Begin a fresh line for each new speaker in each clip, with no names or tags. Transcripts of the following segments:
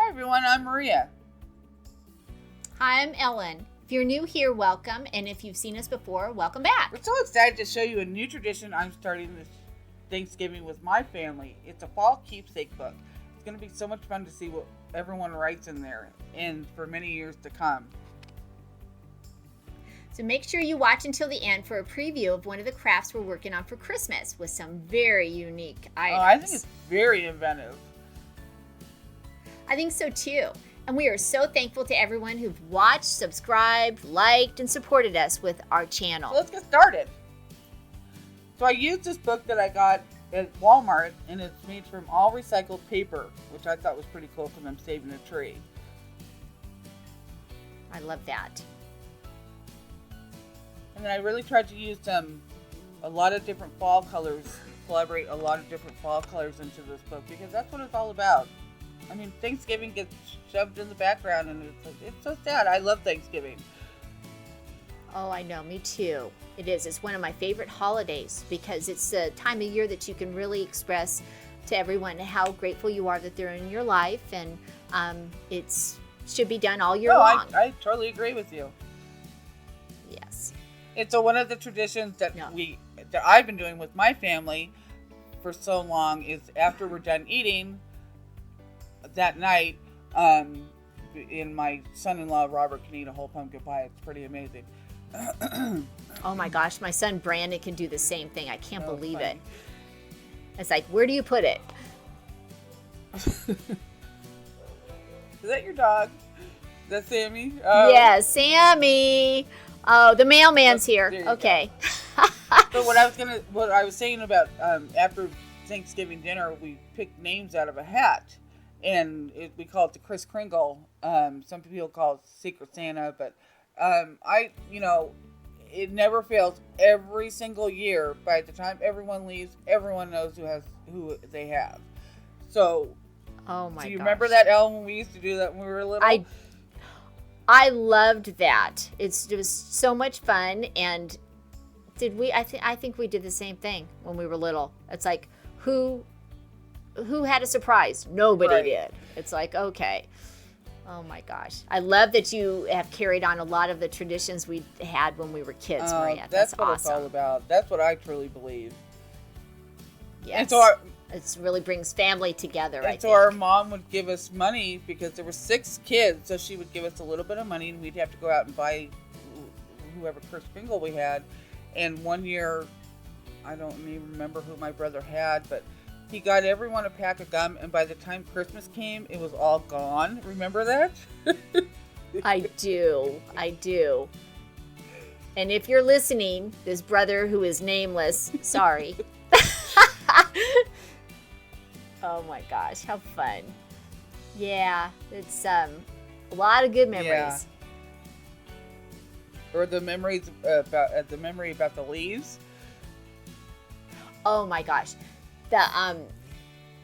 everyone, I'm Maria.
Hi, I'm Ellen. If you're new here, welcome. And if you've seen us before, welcome back.
We're so excited to show you a new tradition I'm starting this Thanksgiving with my family. It's a fall keepsake book. It's going to be so much fun to see what everyone writes in there and for many years to come.
So make sure you watch until the end for a preview of one of the crafts we're working on for Christmas with some very unique items.
Oh, I think it's very inventive.
I think so too. And we are so thankful to everyone who've watched, subscribed, liked, and supported us with our channel.
So let's get started. So I used this book that I got at Walmart, and it's made from all recycled paper, which I thought was pretty cool because I'm saving a tree.
I love that.
And then I really tried to use a lot of different fall colors, collaborate a lot of different fall colors into this book because that's what it's all about. I mean, Thanksgiving gets shoved in the background and it's so sad. I love Thanksgiving.
Oh, I know, me too. It is. It's one of my favorite holidays because it's the time of year that you can really express to everyone how grateful you are that they're in your life, and it should be done all year long.
I totally agree with you.
Yes.
And so one of the traditions that I've been doing with my family for so long is after we're done eating that night, and my son-in-law Robert can eat a whole pumpkin pie. It's pretty amazing.
Oh my gosh, my son Brandon can do the same thing. I can't believe it. It's like, where do you put it?
Is that your dog? Is that Sammy?
Yes, Sammy. Oh, the mailman's here. Okay.
So what I was saying about after Thanksgiving dinner, we picked names out of a hat, and we call it the Kris Kringle. Some people call it Secret Santa, but it never fails. Every single year, by the time everyone leaves, everyone knows who they have. So,
oh my!
Do you remember that, Ellen? When we used to do that when we were little?
I loved that. It was so much fun. And did we? I think we did the same thing when we were little. It's like who had a surprise? Nobody did. It's like, okay. Oh my gosh. I love that you have carried on a lot of the traditions we had when we were kids, Maria. That's
what
awesome.
It's all about. That's what I truly believe.
Yes.
And so
it really brings family together, I think.
So our mom would give us money because there were 6 kids, so she would give us a little bit of money and we'd have to go out and buy whoever Kris Kringle we had. And one year, I don't even remember who my brother had, but he got everyone a pack of gum, and by the time Christmas came, it was all gone. Remember that?
I do. And if you're listening, this brother who is nameless, sorry. Oh my gosh, how fun. Yeah, it's a lot of good memories.
Yeah. Or the memory about the leaves.
Oh my gosh.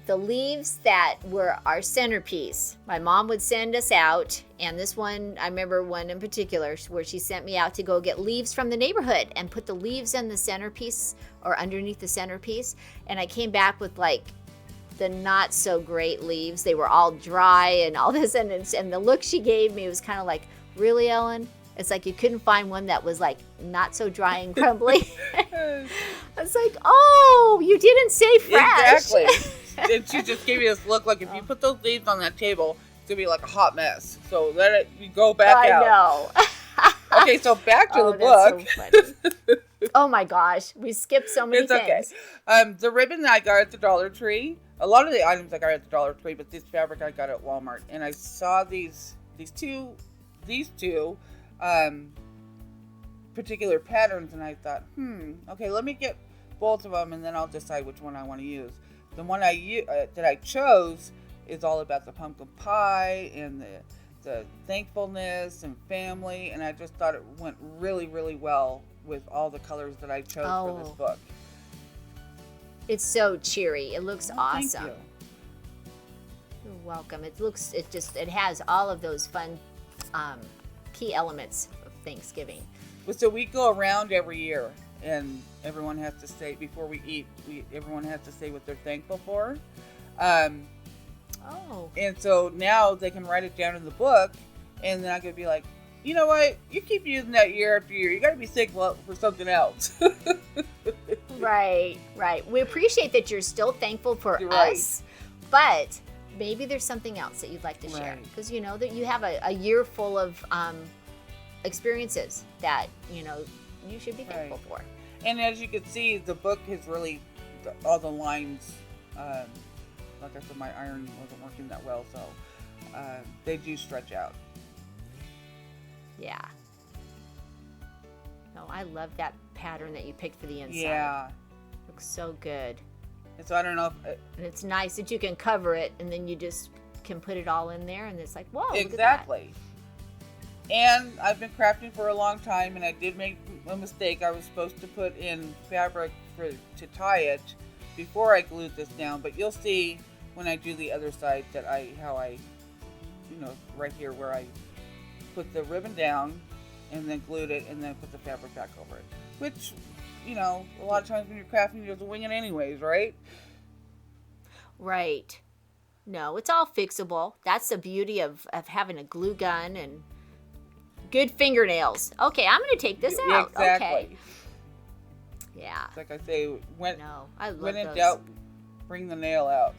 The leaves that were our centerpiece. My mom would send us out, and this one, I remember one in particular where she sent me out to go get leaves from the neighborhood and put the leaves in the centerpiece or underneath the centerpiece. And I came back with like the not so great leaves. They were all dry and all this, and the look she gave me was kind of like, really, Ellen? It's like you couldn't find one that was like not so dry and crumbly. It's like, oh, you didn't say fresh.
Exactly. And she just gave me this look like if you put those leaves on that table, it's going to be like a hot mess. So you go back out.
I know.
Okay, so back to the book.
So funny. Oh my gosh, we skipped so many things.
Okay. The ribbon that I got at the Dollar Tree, a lot of the items I got at the Dollar Tree, but this fabric I got at Walmart. And I saw these two particular patterns, and I thought, okay, let me get both of them, and then I'll decide which one I want to use. The one that I chose is all about the pumpkin pie and the thankfulness and family, and I just thought it went really, really well with all the colors that I chose for this book.
It's so cheery. It looks awesome.
Thank you.
You're welcome. It has all of those fun key elements of Thanksgiving.
So we go around every year, and everyone has to say, before we eat, everyone has to say what they're thankful for.
Oh.
And so now they can write it down in the book, and then I could be like, you know what? You keep using that year after year. You got to be thankful for something else.
Right. We appreciate that you're still thankful for
Right.
us, but maybe there's something else that you'd like to share,
Right.
because you know that you have a year full of experiences that you should be thankful for.
And as you can see, the book has really, all the lines, like I said, my iron wasn't working that well, so they do stretch out.
Yeah. No, I love that pattern that you picked for the inside.
Yeah.
Looks so good.
And so I don't know if...
And it's nice that you can cover it, and then you just can put it all in there, and it's like, whoa,
Exactly. And I've been crafting for a long time, and I did make a mistake. I was supposed to put in fabric to tie it before I glued this down, but you'll see when I do the other side that how I right here where I put the ribbon down and then glued it and then put the fabric back over it. Which, a lot of times when you're crafting, you have to wing it anyways, right?
Right. No, it's all fixable. That's the beauty of having a glue gun and good fingernails. Okay, I'm going to take this out.
Exactly.
Okay. Yeah.
It's like I say, when
I love
in
those.
doubt, bring the nail out.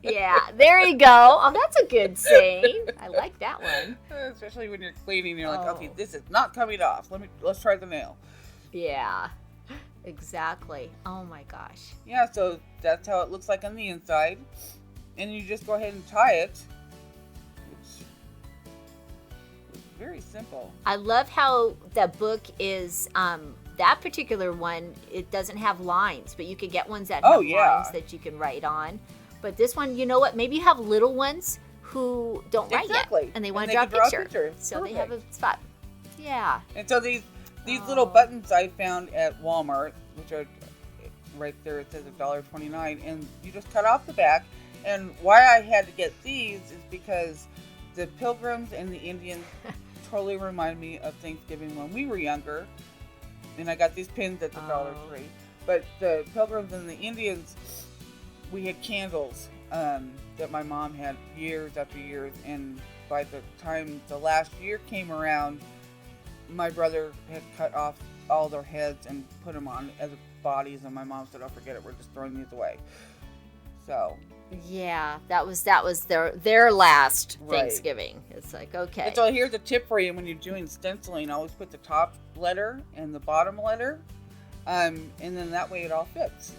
Yeah, there you go. Oh, that's a good saying. I like that one.
Especially when you're cleaning, you're like, okay,
Oh.
this is not coming off. Let's try the nail.
Yeah, exactly. Oh my gosh.
Yeah, so that's how it looks like on the inside. And you just go ahead and tie it. It's very simple.
I love how the book is, that particular one, it doesn't have lines, but you can get ones that have lines that you can write on. But this one, you know what? Maybe you have little ones who don't write yet, and they want to draw a picture. So
Perfect.
they have a spot. Yeah.
And so these little buttons I found at Walmart, which are right there, it says $1.29, and you just cut off the back. And why I had to get these is because the Pilgrims and the Indians totally remind me of Thanksgiving when we were younger. And I got these pins at the Dollar Tree. But the Pilgrims and the Indians, we had candles that my mom had years after years. And by the time the last year came around, my brother had cut off all their heads and put them on as bodies. And my mom said, "Oh, forget it. We're just throwing these away." So...
Yeah, that was their last Thanksgiving. It's like, okay.
And so here's a tip for you when you're doing stenciling. Always put the top letter and the bottom letter, and then that way it all fits.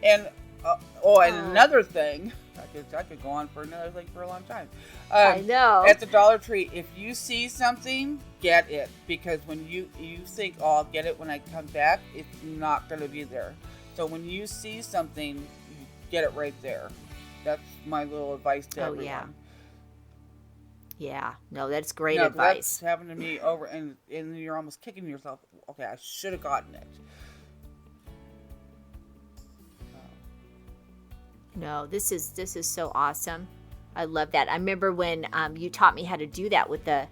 And another thing, I could go on for another thing for a long time.
I know.
At the Dollar Tree, if you see something, get it, because when you think, "Oh, I'll get it when I come back," it's not going to be there. So when you see something, get it right there. That's my little advice to everyone.
Yeah. No, that's great
Now,
advice.
That's happened to me over, and you're almost kicking yourself. Okay, I should have gotten it.
No, this is so awesome. I love that. I remember when you taught me how to do that with the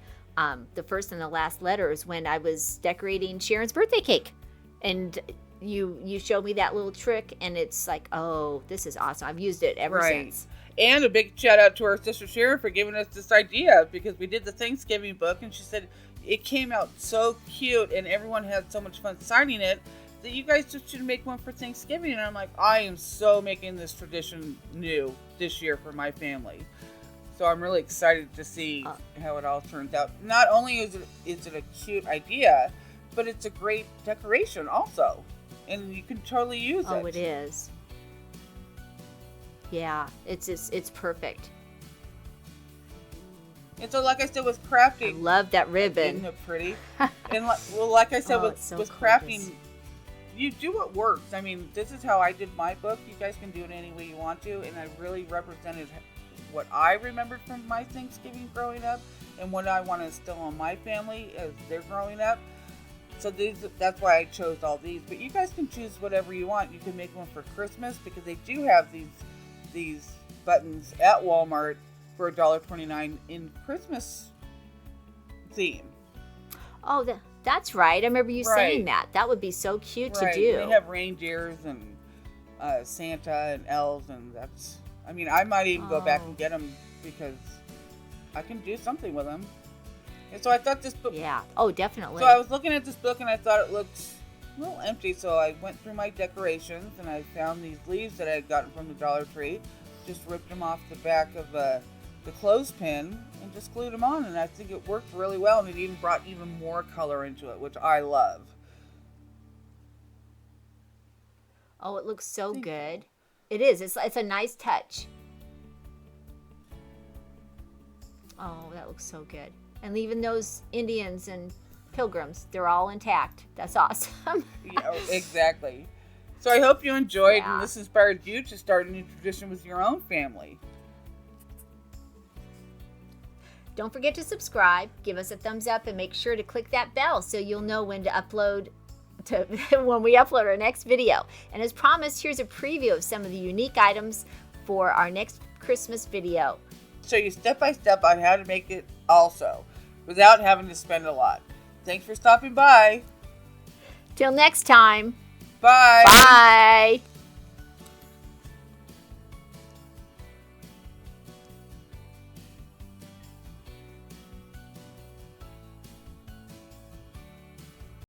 first and the last letters when I was decorating Sharon's birthday cake, and you showed me that little trick, and it's like, oh, this is awesome. I've used it ever since.
And a big shout out to our sister Sharon for giving us this idea, because we did the Thanksgiving book, and she said it came out so cute, and everyone had so much fun signing it, that you guys just should make one for Thanksgiving. And I'm like, I am so making this tradition new this year for my family. So I'm really excited to see how it all turns out. Not only is it a cute idea, but it's a great decoration also. And you can totally use it.
Oh, it is. Yeah, it's perfect.
And so, like I said, with crafting,
I love that ribbon.
Isn't it pretty? And like I said, with crafting,
gorgeous.
you do what works. I mean, this is how I did my book. You guys can do it any way you want to, and I really represented what I remembered from my Thanksgiving growing up, and what I want to instill on my family as they're growing up. So that's why I chose all these. But you guys can choose whatever you want. You can make one for Christmas, because they do have these buttons at Walmart for $1.29 in Christmas theme.
Oh, that's right. I remember you saying that. That would be so cute to do.
They have reindeers and Santa and elves, and I mean, I might even go back
Oh.
and get them because I can do something with them. And so I thought this book.
Yeah. Oh, definitely.
So I was looking at this book and I thought it looked a little empty. So I went through my decorations and I found these leaves that I had gotten from the Dollar Tree. Just ripped them off the back of the clothespin and just glued them on. And I think it worked really well. And it even brought even more color into it, which I love.
Oh, it looks so
Thank
good. It is. It's a nice touch. Oh, that looks so good. And even those Indians and pilgrims, they're all intact. That's awesome.
Yeah, exactly. So I hope you enjoyed
Yeah.
and this inspired you to start a new tradition with your own family.
Don't forget to subscribe, give us a thumbs up, and make sure to click that bell so you'll know when to upload when we upload our next video. And as promised, here's a preview of some of the unique items for our next Christmas video.
Show you step by step on how to make it also, without having to spend a lot. Thanks for stopping by.
Till next time.
Bye.
Bye.